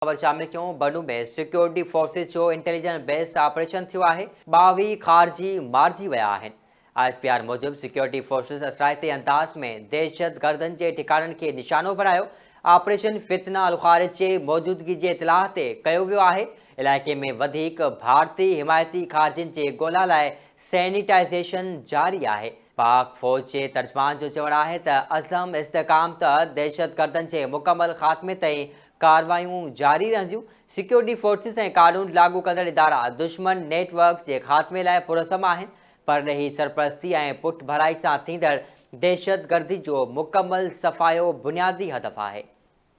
खबर शामिल क्यों बनू में सिक्योरिटी फोर्सेस जो इंटेलिजेंस बेस्ड ऑपरेशन थियो आहे 22 खारजी मारिजी विया आहिनि। ISPR मूजिब सिक्योरिटी फोर्सेस असराइते अंदाज में दहशतगर्दनि जे ठिकाननि खे निशानो बनायो। ऑपरेशन फितना अल ख़ारिज जे मौजूदगी जे इतलाह ते कयो वियो आहे। इलाइक़े में वधीक भारतीय हिमायती खारजियुनि जे ॻोल्हा लाइ सैनिटाइज़ेशन जारी आहे। पाक फौज जे तर्जमान जो चवणु आहे त अज़म इस्तेकाम तहत दहशतगर्दनि जे मुकमल ख़ात्मे ताईं कार्रवाइयूं जारी रहंदियूं। सिक्योरिटी फोर्सेस ऐं कानून लागू कंदड़ इदारा दुश्मन नेटवर्क जे ख़ात्मे लाइ पुरज़म आहिनि, पर रही सरपरस्ती ऐं पुठ भराई सां थींदड़ दहशतगर्दी जो मुकमल सफ़ायो बुनियादी हदफ़ आहे।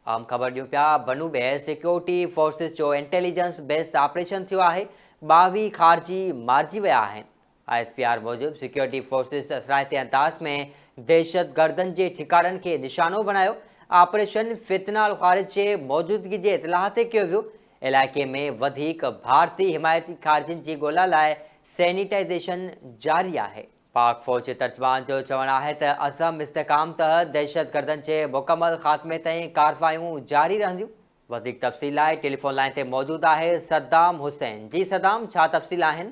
आम ख़बर ॾियूं पिया बनू में सिक्योरिटी फोर्सेस जो इंटेलिजेंस बेस्ड ऑपरेशन थियो आहे। 22 खारजी मारिजी विया आहिनि। ISPR मूजिब सिक्योरिटी फोर्सेस असराइते अंदाज में दहशतगर्दनि जे ठिकाननि खे निशानो बनायो। ऑपरेशन फितना अल ख़ारिज जे मौजूदगी जे इतलाह ते कयो वियो। इलाइक़े में वधीक भारतीय हिमायती खारजियुनि जी ॻोल्हा लाइ सैनिटाइज़ेशन जारी आहे। पाक फौज जे तर्जमान जो चवणु आहे त अज़म इस्तेकाम तहत दहशतगर्दनि जे मुकमल ख़ात्मे ताईं कार्रवाइयूं जारी रहंदियूं। वधीक तफ़सील लाइ टेलीफोन लाइन ते मौजूदु आहे सद्दाम हुसैन। जी सद्दाम, छा तफ़सील आहिनि?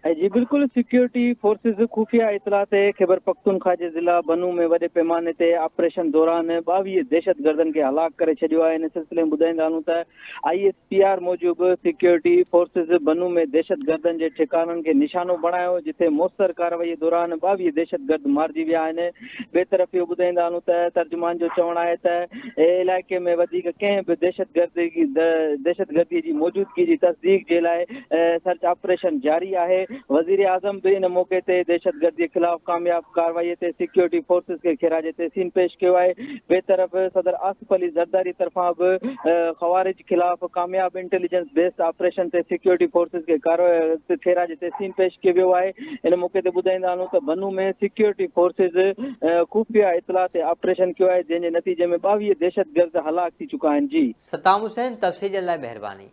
जी बिल्कुल, सिक्योरिटी फोर्सेस खुफिया इतला ते खैबर पख्तूनख्वा जे ज़िला बनू में वॾे पैमाने ते ऑपरेशन दौरान 22 दहशतगर्दनि खे हलाक करे छॾियो आहे। इन सिलसिले में ॿुधाईंदा आहियूं त ISPR मूजिब सिक्योरिटी फोर्सेस बनू में दहशतगर्दनि जे ठिकाननि खे निशानो बणायो, जिथे मुस्तर कार्रवाई दौरान 22 दहशतगर्द मारिजी विया आहिनि। ॿिए तरफ़ इहो ॿुधाईंदा आहियूं त तर्जुमान जो चवणु आहे त इलाइक़े में वधीक कंहिं बि दहशतगर्दी जी मौजूदगी जी तस्दीक जे लाइ सर्च ऑपरेशन जारी आहे। वज़ीर आज़म भी इन मौके ते दहशतगर्दी के खिलाफ कामयाब कार्रवाई ते सिक्योरिटी फोर्सेस के खिराज तहसीन पेश किया है। बेतरफ सदर आसिफ अली जरदारी तरफा भी खवारिज खिलाफ कामयाब इंटेलिजेंस बेस्ड ऑपरेशन ते सिक्योरिटी फोर्सेस के खिराज तहसीन पेश किया वियो है। इन मौके ते ॿुधाईंदा आहियूं त बनू में सिक्योरिटी फोर्सेस खुफिया इतला ते ऑपरेशन किया है, जंहिंजे नतीजे में 22 दहशतगर्द हलाक थी चुका आहिनि। जी सद्दाम हुसैन, तफ़सील जे लाइ महिरबानी।